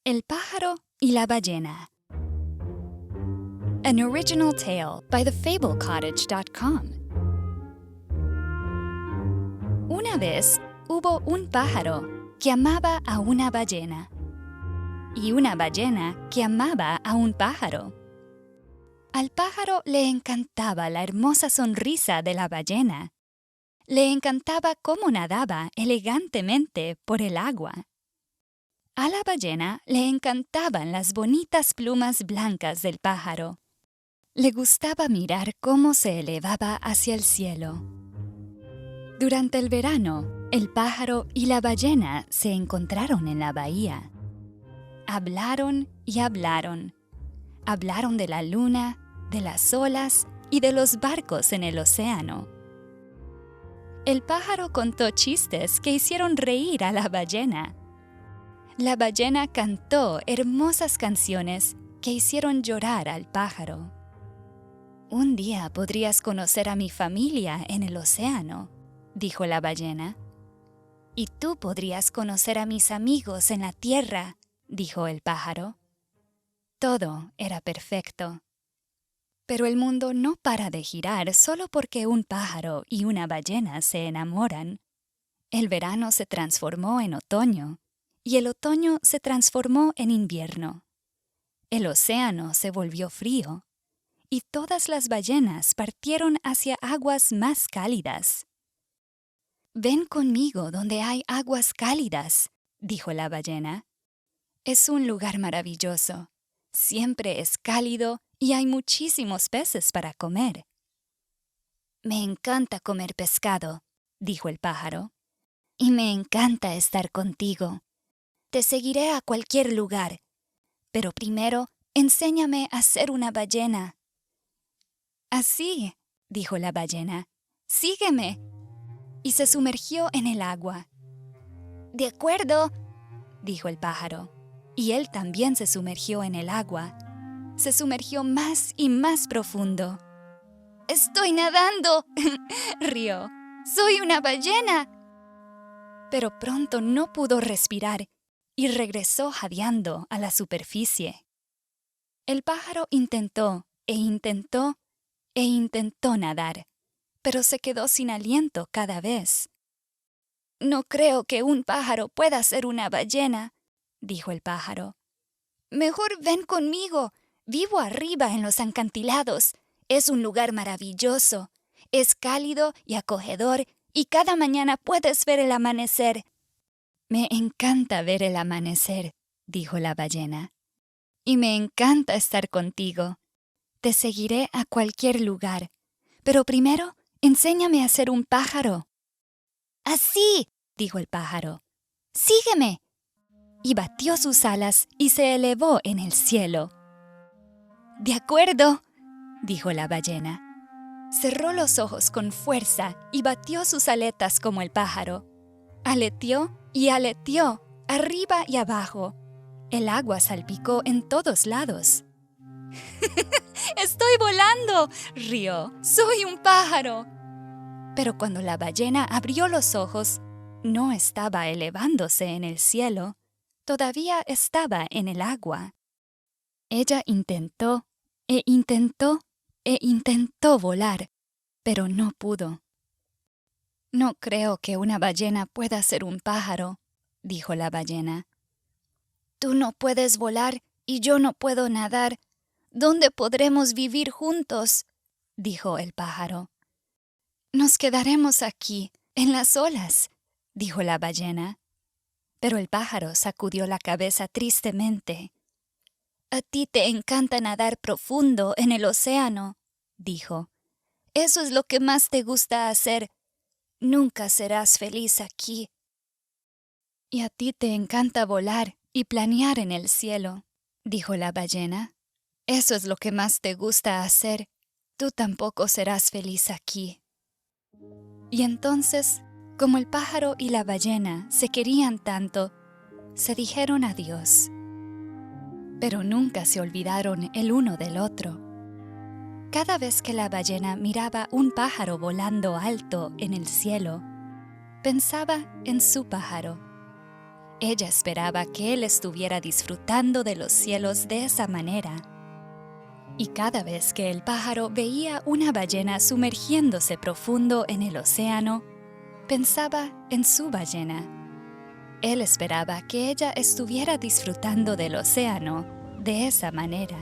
El pájaro y la ballena. An original tale by thefablecottage.com. Una vez hubo un pájaro que amaba a una ballena y una ballena que amaba a un pájaro. Al pájaro le encantaba la hermosa sonrisa de la ballena. Le encantaba cómo nadaba elegantemente por el agua. A la ballena le encantaban las bonitas plumas blancas del pájaro. Le gustaba mirar cómo se elevaba hacia el cielo. Durante el verano, el pájaro y la ballena se encontraron en la bahía. Hablaron y hablaron. Hablaron de la luna, de las olas y de los barcos en el océano. El pájaro contó chistes que hicieron reír a la ballena. La ballena cantó hermosas canciones que hicieron llorar al pájaro. Un día podrías conocer a mi familia en el océano, dijo la ballena. Y tú podrías conocer a mis amigos en la tierra, dijo el pájaro. Todo era perfecto. Pero el mundo no para de girar solo porque un pájaro y una ballena se enamoran. El verano se transformó en otoño y el otoño se transformó en invierno. El océano se volvió frío y todas las ballenas partieron hacia aguas más cálidas. «Ven conmigo donde hay aguas cálidas», dijo la ballena. «Es un lugar maravilloso. Siempre es cálido y hay muchísimos peces para comer». «Me encanta comer pescado», dijo el pájaro. «Y me encanta estar contigo. Te seguiré a cualquier lugar. Pero primero, enséñame a ser una ballena». «Así», dijo la ballena. «Sígueme». Y se sumergió en el agua. «De acuerdo», dijo el pájaro. Y él también se sumergió en el agua. Se sumergió más y más profundo. «¡Estoy nadando!», rió. «¡Soy una ballena!». Pero pronto no pudo respirar y regresó jadeando a la superficie. El pájaro intentó e intentó e intentó nadar, pero se quedó sin aliento cada vez. «No creo que un pájaro pueda ser una ballena», dijo el pájaro. «Mejor ven conmigo. Vivo arriba en los acantilados. Es un lugar maravilloso. Es cálido y acogedor y cada mañana puedes ver el amanecer». «Me encanta ver el amanecer», dijo la ballena. «Y me encanta estar contigo. Te seguiré a cualquier lugar. Pero primero, enséñame a ser un pájaro». «Así», dijo el pájaro. «Sígueme». Y batió sus alas y se elevó en el cielo. «De acuerdo», dijo la ballena. Cerró los ojos con fuerza y batió sus aletas como el pájaro. Aleteó y aleteó, arriba y abajo. El agua salpicó en todos lados. «¡Estoy volando!», rió. «¡Soy un pájaro!». Pero cuando la ballena abrió los ojos, no estaba elevándose en el cielo, todavía estaba en el agua. Ella intentó e intentó e intentó volar, pero no pudo. «No creo que una ballena pueda ser un pájaro», dijo la ballena. «Tú no puedes volar y yo no puedo nadar. ¿Dónde podremos vivir juntos?», dijo el pájaro. «Nos quedaremos aquí, en las olas», dijo la ballena. Pero el pájaro sacudió la cabeza tristemente. «A ti te encanta nadar profundo en el océano», dijo. «Eso es lo que más te gusta hacer. Nunca serás feliz aquí». «Y a ti te encanta volar y planear en el cielo», dijo la ballena. «Eso es lo que más te gusta hacer. Tú tampoco serás feliz aquí». Y entonces, como el pájaro y la ballena se querían tanto, se dijeron adiós. Pero nunca se olvidaron el uno del otro. Cada vez que la ballena miraba un pájaro volando alto en el cielo, pensaba en su pájaro. Ella esperaba que él estuviera disfrutando de los cielos de esa manera. Y cada vez que el pájaro veía una ballena sumergiéndose profundo en el océano, pensaba en su ballena. Él esperaba que ella estuviera disfrutando del océano de esa manera.